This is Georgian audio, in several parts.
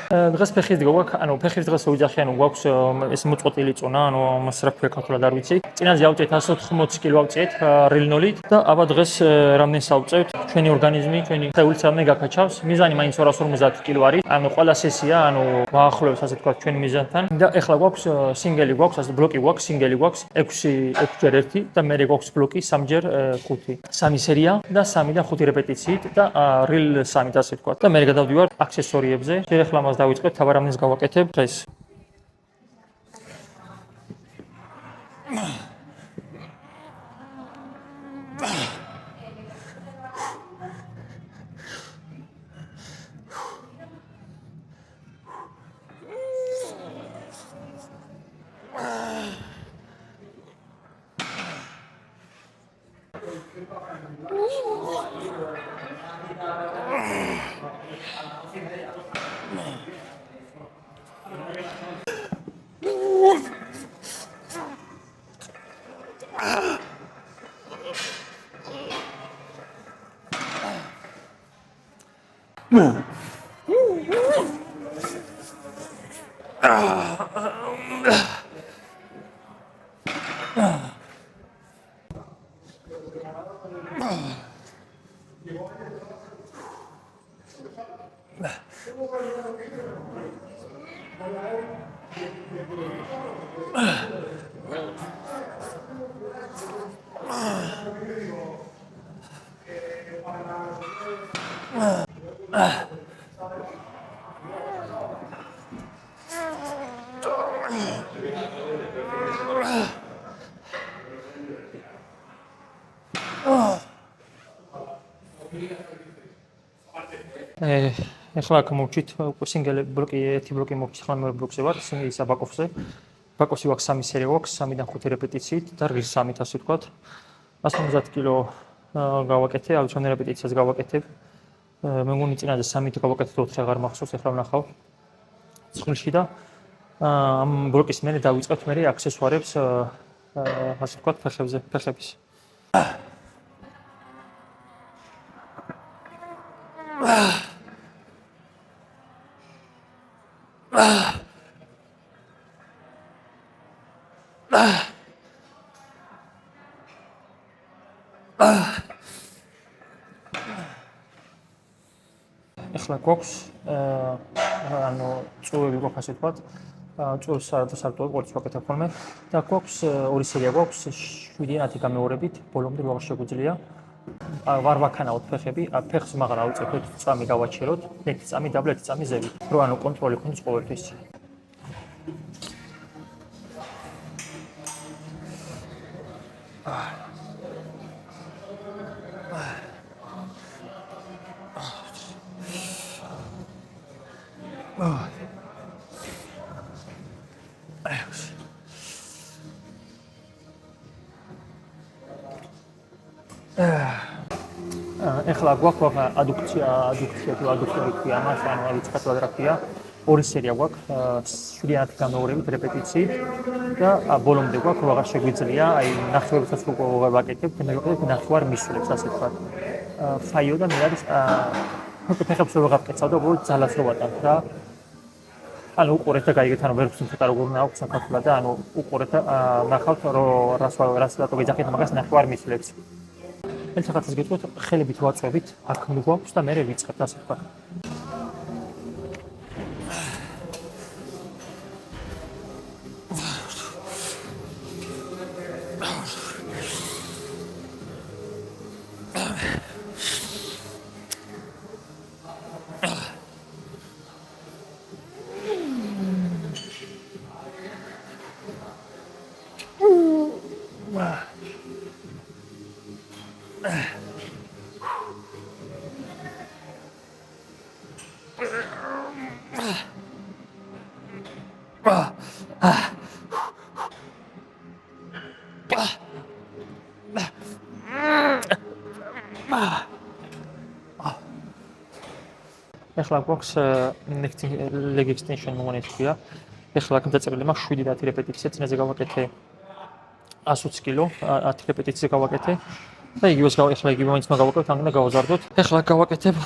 დღეს ფეხის გვაქვს, ანუ ფეხის დღეს ვიძახი, ანუ გვაქვს ეს მოწყვეტილი წონა, ანუ მას რა ქვია ქართულად არ ვიცი. წინაზე ავწევთ 180 კილო ავწევთ რილნოლით და აბა დღეს რამდენს ავწევთ? ჩვენი ორგანიზმი, ჩვენი ხეულიც რამდენი გაქაჩავს. მიზანი მაინც 250 კილო არის. ანუ ყველა სესია, ანუ მაახლოვებს ასე თქვა ჩვენი მიზანთან. და ეხლა გვაქვს სინგელი გვაქვს, ასე ბლოკი გვაქვს, სინგელი გვაქვს 6 ჯერ 1 და მე გვაქვს ბლოკი 3 ჯერ 5. 3 სერია და 3 და 5 რეპეტიციით და რილ 3 ასე თქვა. და მე გადავდივარ აქსესორიებზე. ეხლა მას დავიწყებ, თაბარამნეს გავაკეთებ დღეს. ეხლა მოვჭით სინგელი ბლოკი, ერთი ბლოკი მოვჭით, ახლა მეორე ბლოკზე ვარ, ისა ბაკოვზე. ბაკოვში ვაქვს 3 სერია გვაქვს, 3-დან 5 რეპეტიციით და რგის 3-ით ასე ვთქვათ. 150 კილო გავაკეთე, ავჩვენე რეპეტიციას გავაკეთებ. მე მგონი წინაზე 3-ით გავაკეთე 4 აღარ მახსოვს, ეხლა ვნახავ ცხრილში და ამ ბლოკის მერე დავიწყებთ მე აქსესუარებს ასე ვთქვათ ფეხების. ეხლა გვაქვს ანუ წვევები გვაქვს ასე ვთქვათ. წვევს საერთოდ ყოველთვის ვაკეთებ ხოლმე და გვაქვს ორი სერია გვაქვს 7-10 გამეორებით, ბოლომდე რა შეგვიძლია. ვარ ვაქანაოთ ფეხები, ფეხს მაგრამ ავწევთ წამი გავაჩეროთ, ერთი წამი დაბლა, ერთი წამი ზევით, რომ ანუ კონტროლი ქონდეს ყოველთვის. ეხლა გვაქვს ადუქცია ქვია მას, ანუ არ ვიცი ხათვად რა ქვია. ორი სერია გვაქვს 7-10 გამეორებით რეპეტიციით და ბოლომდე გვაქვს რომ აღარ შეგვიძლია, აი ნახევარსაც უკვე ვაკეთებ, მე ვაკეთებ ნახევარ მისულებს ასე ვთქვათ. ფაიო და მე არის ფეხებს რო ვაღაკეცავ და უბრალოდ ძალას რო ვატანთ რა. ანუ უყურეთ და გაიგეთ, ანუ ვერ ვცნობთ როგორ უნდა აქვს საქართველოს და ანუ უყურეთ და ნახავთ რომ რას რატო გეძახით მაგას ნახევარ მისულებს. მე საერთოდ გეტყვით ხელებით ვაწვევით, აქ მიგვაქვს და მე ვიწყებთ ასე ვთქვათ. ეხლა გვაქვს leg extension მომენტია. ეხლა გამწაწებული მაქვს 7-10 რეპეტიცია, წინაზე გავაკეთე 120 კილო, 10 რეპეტიცია გავაკეთე და იგივეს ეხლა იგივე მაინც გავაკეთებ, თან უნდა გავაზარდოთ. ეხლა გავაკეთებ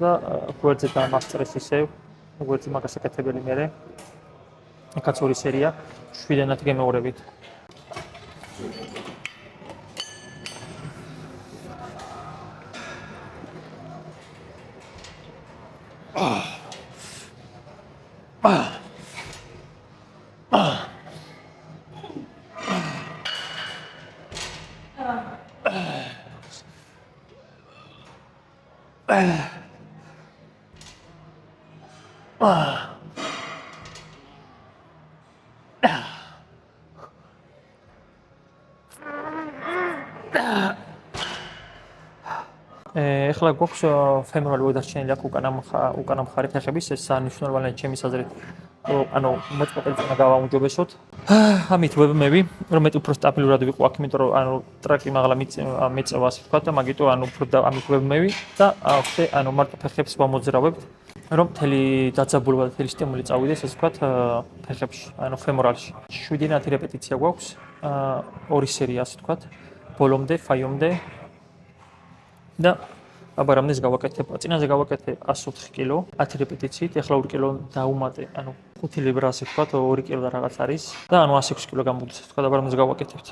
და გვერდზე დამასწრეს ისევ როგორც მაგას აკეთებელი მე. ეხაც ორი სერია 7-დანაც გემეორებით. ეხლა გვაქვს ფემორალი გადარჩენილი აქ უკანა მხარე ფეხების ეს მნიშვნელოვანია ჩემის აზრით ანუ მოწყვეტილი წონა გავაუმჯობესოთ ამით ვებმები რომ მეტი უფრო სტაბილურად ვიყო აქ იმიტომ რომ ანუ ტრაკი მაღლა მეწევა ასე ვთქვა და მაგიტო ანუ უფრო ამით ვებმები და ახლა ანუ მარტო ფეხებს ვამოძრავებთ რომ მთელი დაძაბულობა და მთელი სტიმული წავიდეს ასე ვთქვა ფეხებში ანუ ფემორალში 7 რეპეტიცია გვაქვს ორი სერია ასე ვთქვა ბოლომდე ფაიომდე და აბარამდეს გავაკეთებ. წინაზე გავაკეთე 104 კილო 10 რეპეტიციით. ეხლა 2 კილო დაუმატე, ანუ 5 ლიბრა ასე ვთქვათ, 2 კილო და რაღაც არის და ანუ 106 კილო გამოდის, ასე ვთქვათ, აბარამდეს გავაკეთებთ.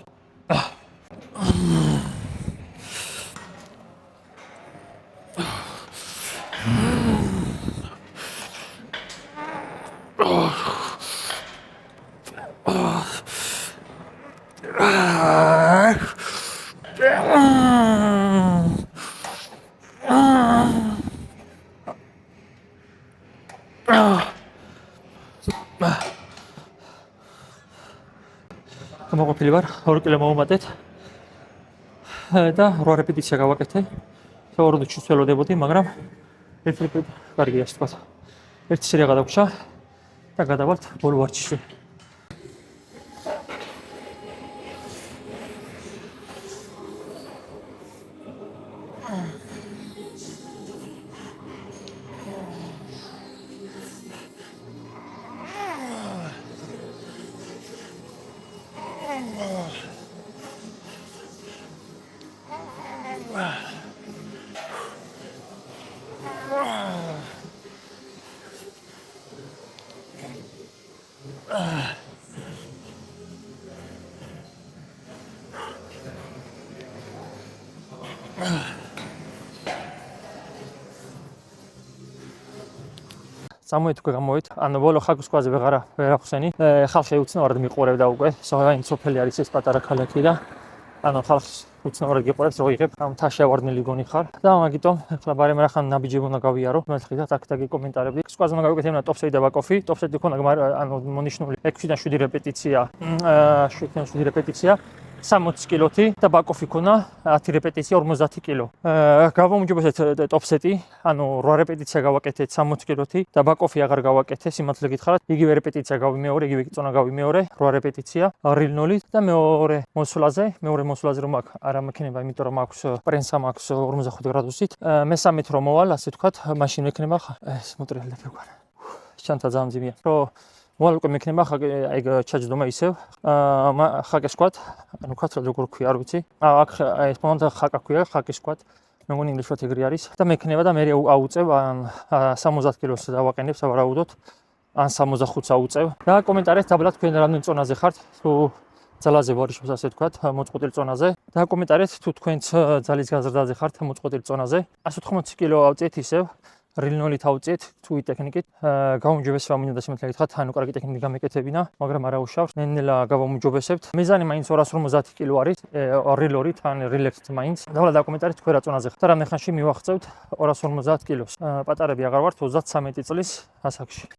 გამოყოფილი ვარ 2 კილო მოვუმატეთ და 8 რეპეტიცია გავაკეთე. საერთოდ ჩუსველოდებოდი, მაგრამ ერთ რეპეტიცია კარგია, ასე ვთქვათ. ერთი სერია გადაგვრჩა და გადავალთ ბოლო ვარჯიშში. Самое თქვენ გამოვით, ანუ ბოლო ხაგის კვაზე ვეღარ ახსენი. ხალხი უცნაურად მიყურებდა უკვე. საერთოდ სოფელი არის ეს პატარა ქალაქი და ანუ ხალხს უცნაურად გიყურებს, რო იღებ ამ თაშავარდნილი გონი ხარ. და მაგიტომ ახლა ბარემ რახან ნაბიჯი უნდა გავიარო. მეთქიდათ აქ და გიკომენტარები. სკვაზე უნდა გავიკეთე და ტოპ-7 და ბაკოფი. ტოპ-7 ქონა ანუ მონიშნული 6-დან 7 რეპეტიცია. 7-დან 7 რეპეტიცია. 60 კილოთი და ბაკოფი ქონა 10 რეპეტიცია 50 კილო. გავაუმჯობესეთ ტოპ-7, ანუ 8 რეპეტიცია გავაკეთეთ 60 კილოთი და ბაკოფი აღარ გავაკეთე, სიმართლე გითხრათ. იგივე რეპეტიცია გავიმეორე, იგივე წონა გავიმეორე, 8 რეპეტიცია, რილ-0 და მეორე მოსვლაზე რომ აქ არ ამექნება, იმიტომ რომ აქვს პრენსა მაქვს 45 გრადუსით. მესამეთ რომ მოვალ, ასე ვთქვათ, მაშინ მექნება ეს მოტრიალდები უკან. შანთა ძალიან ძიმია. რომ მოვალ უკვე მექნება ეგ ჩაჯდომა ისევ. ხაკეს ვთქვათ, ანუ ქართულად როგორ ქვია, არ ვიცი. აქ ეს პონტა ხაკა ქვია, ხაკეს ვთქვათ. მე მგონი ინგლისურად ეგრე არის და მექნება და მე აუწევ ან 70 კილოს დავაყენებ სავარაუდოდ ან 65-ს აუწევ. და კომენტარით დაბლა თქვენ რამდენ წონაზე ხართ, თუ ძალაზე ვარიშობს ასე ვთქვათ, მოწყვეტილ წონაზე. და კომენტარით თუ თქვენც ძალის გაზრდაზე ხართ მოწყვეტილ წონაზე. 180 კილო ავწიეთ ისევ. რილ-0-ით ავწიეთ, თუ ტექნიკით. გავუმჯობესება მინდა სიმართლე გითხრათ, ანუ კარგი ტექნიკით გამეკეთებინა, მაგრამ არა უშავს. ნელ-ნელა გავამუჯობესებთ. მიზანი მაინც 250 კილო არის, რილ-2-ით ან რილ-1-ით მაინც. დაბლა და კომენტარით თქვენ რა წონაზე ხართ. და რამდენ ხანში მივახცევთ 250 კილოს. პატარები აღარ ვართ 33 წლის ასაკში.